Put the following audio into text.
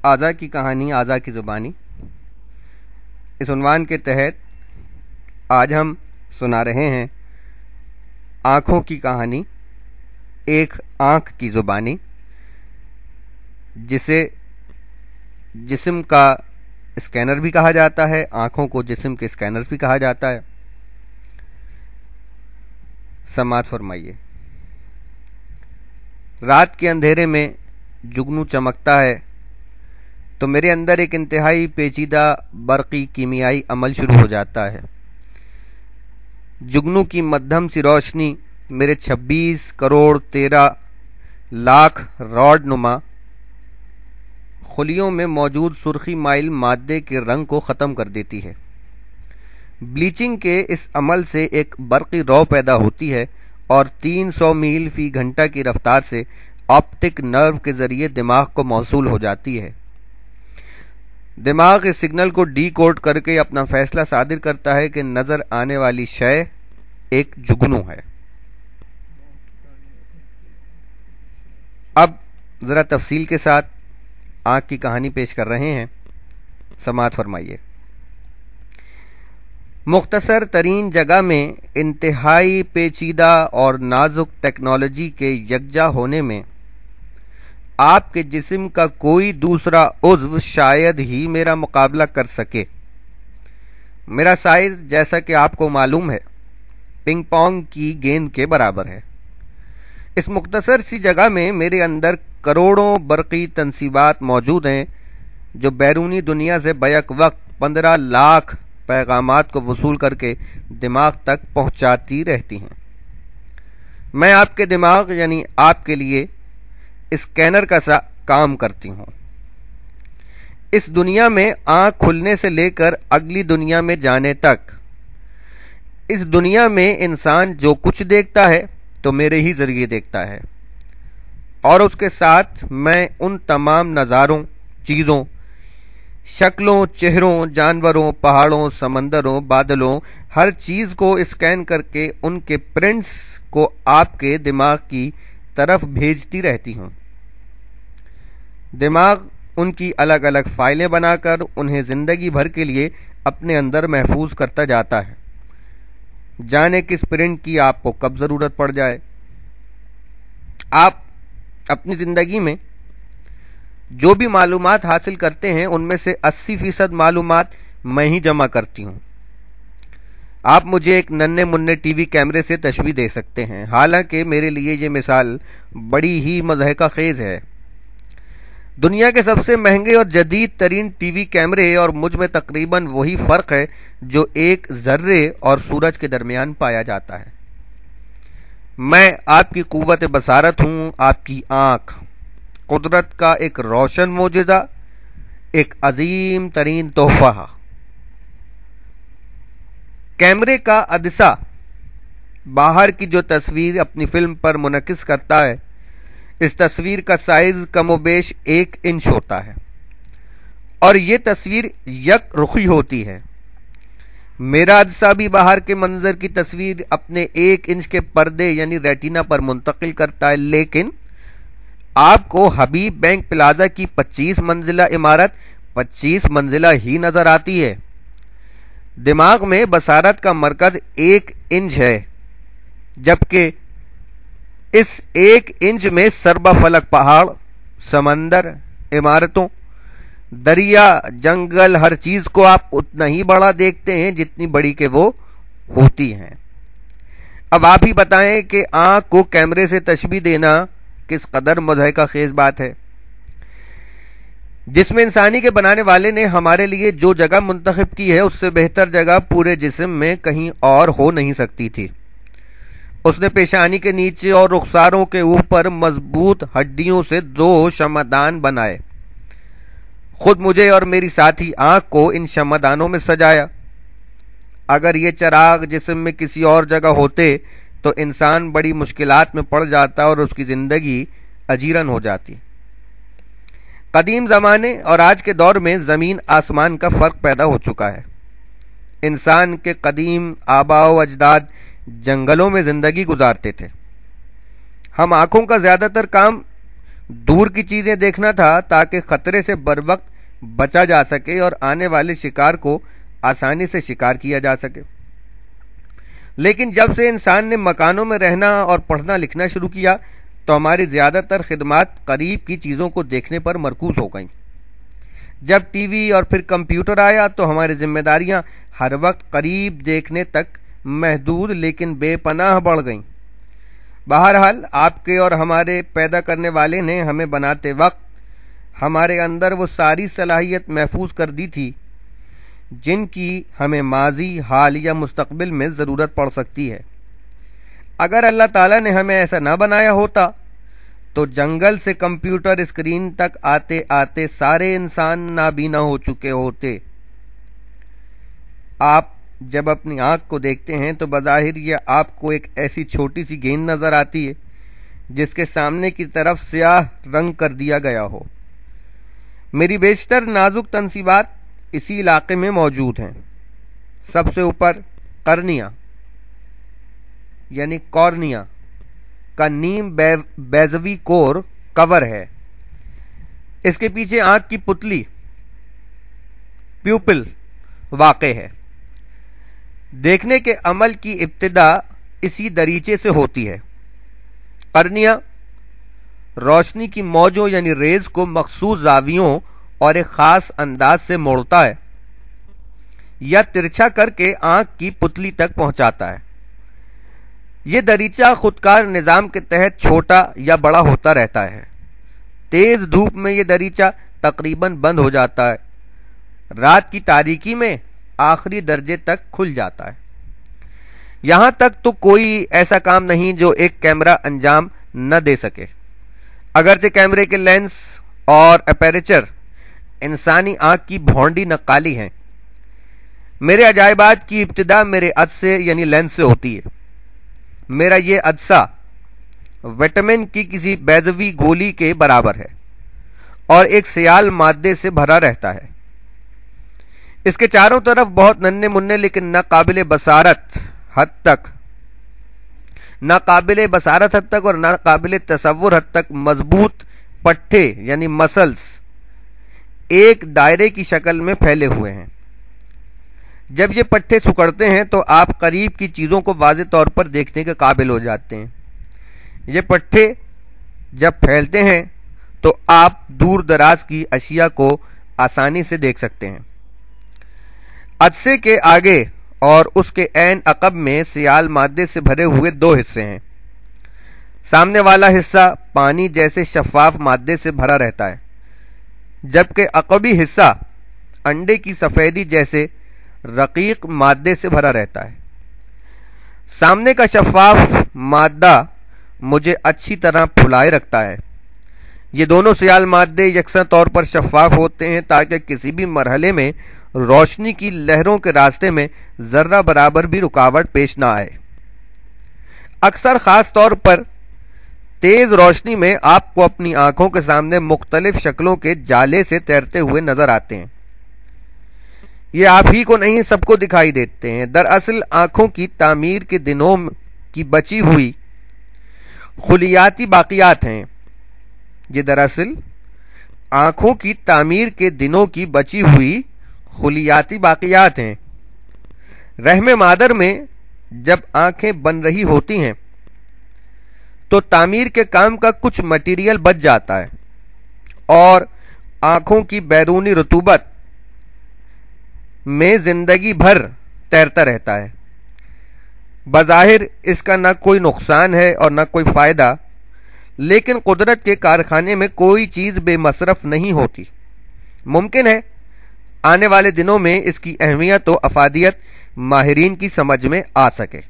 आज़ा की कहानी आज़ा की ज़ुबानी, इस उन्वान के तहत आज हम सुना रहे हैं आँखों की कहानी, एक आँख की ज़ुबानी, जिसे जिस्म का स्कैनर भी कहा जाता है, आँखों को जिस्म के स्कैनर्स भी कहा जाता है। समाअत फरमाइए। रात के अंधेरे में जुगनू चमकता है तो मेरे अंदर एक इंतहाई पेचीदा बरक़ी कीमियाई अमल शुरू हो जाता है। जुगनू की मध्यम सी रोशनी मेरे 26 करोड़ 13 लाख रॉड नुमा खुलियों में मौजूद सुर्खी माइल मादे के रंग को ख़त्म कर देती है। ब्लीचिंग के इस अमल से एक बरक़ी रौ पैदा होती है और 300 मील फी घंटा की रफ्तार से ऑप्टिक नर्व के ज़रिए दिमाग को मौसूल हो जाती है। दिमाग इस सिग्नल को डीकोड करके अपना फैसला सादिर करता है कि नज़र आने वाली शय एक जुगनू है। अब ज़रा तफसील के साथ आँख की कहानी पेश कर रहे हैं। समाअत फरमाइए। मुख्तसर तरीन जगह में इंतहाई पेचीदा और नाजुक टेक्नोलॉजी के यकजा होने में आपके जिस्म का कोई दूसरा उज़्व शायद ही मेरा मुकाबला कर सके। मेरा साइज, जैसा कि आपको मालूम है, पिंग पोंग की गेंद के बराबर है। इस मुख्तसर सी जगह में मेरे अंदर करोड़ों बरक़ी तनसीबात मौजूद हैं जो बैरूनी दुनिया से बैक वक्त 15 लाख पैगामात को वसूल करके दिमाग तक पहुंचाती रहती हैं। मैं आपके दिमाग यानी आपके लिए स्कैनर का सा काम करती हूं। इस दुनिया में आँख खुलने से लेकर अगली दुनिया में जाने तक इस दुनिया में इंसान जो कुछ देखता है तो मेरे ही जरिए देखता है, और उसके साथ मैं उन तमाम नज़ारों, चीज़ों, शक्लों, चेहरों, जानवरों, पहाड़ों, समंदरों, बादलों, हर चीज़ को स्कैन करके उनके प्रिंट्स को आपके दिमाग की तरफ भेजती रहती हूँ। दिमाग उनकी अलग अलग फाइलें बनाकर उन्हें ज़िंदगी भर के लिए अपने अंदर महफूज करता जाता है। जाने किस प्रिंट की आपको कब ज़रूरत पड़ जाए। आप अपनी ज़िंदगी में जो भी मालूमात हासिल करते हैं उनमें से 80% मालूमात मैं ही जमा करती हूँ। आप मुझे एक नन्हे मुन्ने टीवी कैमरे से तशबीह दे सकते हैं, हालांकि मेरे लिए ये मिसाल बड़ी ही मज़हक़ा ख़ेज़ है। दुनिया के सबसे महंगे और जदीद तरीन टीवी कैमरे और मुझ में तकरीबन वही फ़र्क है जो एक ज़र्रे और सूरज के दरमियान पाया जाता है। मैं आपकी क़ुव्वत बसारत हूँ, आपकी आँख, कुदरत का एक रोशन मोजज़ा, एक अजीम तरीन तोहफ़ा। कैमरे का अदसा बाहर की जो तस्वीर अपनी फिल्म पर मुनकिस करता है, इस तस्वीर का साइज कमोबेश 1 इंच होता है और ये तस्वीर यक रुखी होती है। मेरा अदसा भी बाहर के मंजर की तस्वीर अपने 1 इंच के पर्दे यानी रेटिना पर मुंतकिल करता है, लेकिन आपको हबीब बैंक प्लाजा की 25 मंजिला इमारत 25 मंजिला ही नजर आती है। दिमाग में बसारत का मरकज 1 इंच है, जबकि इस 1 इंच में सरबा फलक पहाड़, समंदर, इमारतों, दरिया, जंगल, हर चीज को आप उतना ही बड़ा देखते हैं जितनी बड़ी के वो होती हैं। अब आप ही बताएं कि आंख को कैमरे से तशबीह देना किस कदर मज़हक़ा ख़ेज़ बात है। जिस्म इंसानी के बनाने वाले ने हमारे लिए जो जगह मुंतखब की है, उससे बेहतर जगह पूरे जिस्म में कहीं और हो नहीं सकती थी। उसने पेशानी के नीचे और रुखसारों के ऊपर मजबूत हड्डियों से 2 शमदान बनाए। खुद मुझे और मेरी साथी आंख को इन शमदानों में सजाया। अगर ये चराग जिस्म में किसी और जगह होते तो इंसान बड़ी मुश्किलात में पड़ जाता और उसकी ज़िंदगी अजीरन हो जाती। कदीम ज़माने और आज के दौर में ज़मीन आसमान का फ़र्क पैदा हो चुका है। इंसान के कदीम आबाओ अजदाद जंगलों में ज़िंदगी गुजारते थे। हम आँखों का ज़्यादातर काम دور کی چیزیں دیکھنا تھا تاکہ خطرے سے بروقت بچا جا سکے اور آنے والے شکار کو آسانی سے شکار کیا جا سکے۔ لیکن جب سے انسان نے مکانوں میں رہنا اور پڑھنا لکھنا شروع کیا تو ہماری زیادہ تر خدمات قریب کی چیزوں کو دیکھنے پر مرکوز ہو گئیں۔ جب ٹی وی اور پھر کمپیوٹر آیا تو ہماری ذمہ داریاں ہر وقت قریب دیکھنے تک محدود لیکن بے پناہ بڑھ گئیں۔ بہرحال آپ کے اور ہمارے پیدا کرنے والے نے ہمیں بناتے وقت ہمارے اندر وہ ساری صلاحیت محفوظ کر دی تھی جن کی ہمیں ماضی، حال یا مستقبل میں ضرورت پڑ سکتی ہے۔ اگر اللہ تعالیٰ نے ہمیں ایسا نہ بنایا ہوتا تو جنگل سے کمپیوٹر اسکرین تک آتے آتے سارے انسان نابینا ہو چکے ہوتے۔ آپ جب اپنی آنکھ کو دیکھتے ہیں تو بظاہر یہ آپ کو ایک ایسی چھوٹی سی گیند نظر آتی ہے جس کے سامنے کی طرف سیاہ رنگ کر دیا گیا ہو۔ میری بیشتر نازک تنصیبات اسی علاقے میں موجود ہیں۔ سب سے اوپر قرنیہ یعنی کورنیا کا نیم بیضوی کور کور ہے۔ اس کے پیچھے آنکھ کی پتلی پیوپل واقع ہے۔ دیکھنے کے عمل کی ابتدا اسی دریچے سے ہوتی ہے۔ قرنیہ روشنی کی موجوں یعنی ریز کو مخصوص زاویوں اور ایک خاص انداز سے موڑتا ہے یا ترچھا کر کے آنکھ کی پتلی تک پہنچاتا ہے۔ یہ دریچہ خودکار نظام کے تحت چھوٹا یا بڑا ہوتا رہتا ہے۔ تیز دھوپ میں یہ دریچہ تقریباً بند ہو جاتا ہے، رات کی تاریکی میں آخری درجے تک کھل جاتا ہے۔ یہاں تک تو کوئی ایسا کام نہیں جو ایک کیمرہ انجام نہ دے سکے۔ اگرچہ کیمرے کے لینس اور اپیرچر انسانی آنکھ کی بھونڈی نقالی ہیں۔ میرے عجائبات کی ابتدا میرے عدسے یعنی لینس سے ہوتی ہے۔ میرا یہ عدسہ وٹامن کی کسی بیضوی گولی کے برابر ہے اور ایک سیال مادے سے بھرا رہتا ہے۔ اس کے چاروں طرف بہت ننھے منھے لیکن ناقابل بصارت حد تک اور ناقابل تصور حد تک مضبوط پٹھے یعنی مسلز ایک دائرے کی شکل میں پھیلے ہوئے ہیں۔ جب یہ پٹھے سکڑتے ہیں تو آپ قریب کی چیزوں کو واضح طور پر دیکھنے کے قابل ہو جاتے ہیں۔ یہ پٹھے جب پھیلتے ہیں تو آپ دور دراز کی اشیاء کو آسانی سے دیکھ سکتے ہیں۔ عدسے کے آگے اور اس کے عین عقب میں سیال مادے سے بھرے ہوئے دو حصے ہیں۔ سامنے والا حصہ پانی جیسے شفاف مادے سے بھرا رہتا ہے جبکہ عقبی حصہ انڈے کی سفیدی جیسے رقیق مادے سے بھرا رہتا ہے۔ سامنے کا شفاف مادہ مجھے اچھی طرح پھلائے رکھتا ہے۔ یہ دونوں سیال مادے یکساں طور پر شفاف ہوتے ہیں تاکہ کسی بھی مرحلے میں روشنی کی لہروں کے راستے میں ذرہ برابر بھی رکاوٹ پیش نہ آئے۔ اکثر خاص طور پر تیز روشنی میں آپ کو اپنی آنکھوں کے سامنے مختلف شکلوں کے جالے سے تیرتے ہوئے نظر آتے ہیں۔ یہ آپ ہی کو نہیں سب کو دکھائی دیتے ہیں۔ دراصل آنکھوں کی تعمیر کے دنوں کی بچی ہوئی خلیاتی باقیات ہیں۔ یہ دراصل آنکھوں کی تعمیر کے دنوں کی بچی ہوئی خلیاتی باقیات ہیں۔ رحم مادر میں جب آنکھیں بن رہی ہوتی ہیں تو تعمیر کے کام کا کچھ مٹیریل بچ جاتا ہے اور آنکھوں کی بیرونی رطوبت میں زندگی بھر تیرتا رہتا ہے۔ بظاہر اس کا نہ کوئی نقصان ہے اور نہ کوئی فائدہ، لیکن قدرت کے کارخانے میں کوئی چیز بے مصرف نہیں ہوتی۔ ممکن ہے آنے والے دنوں میں اس کی اہمیت و افادیت ماہرین کی سمجھ میں آ سکے۔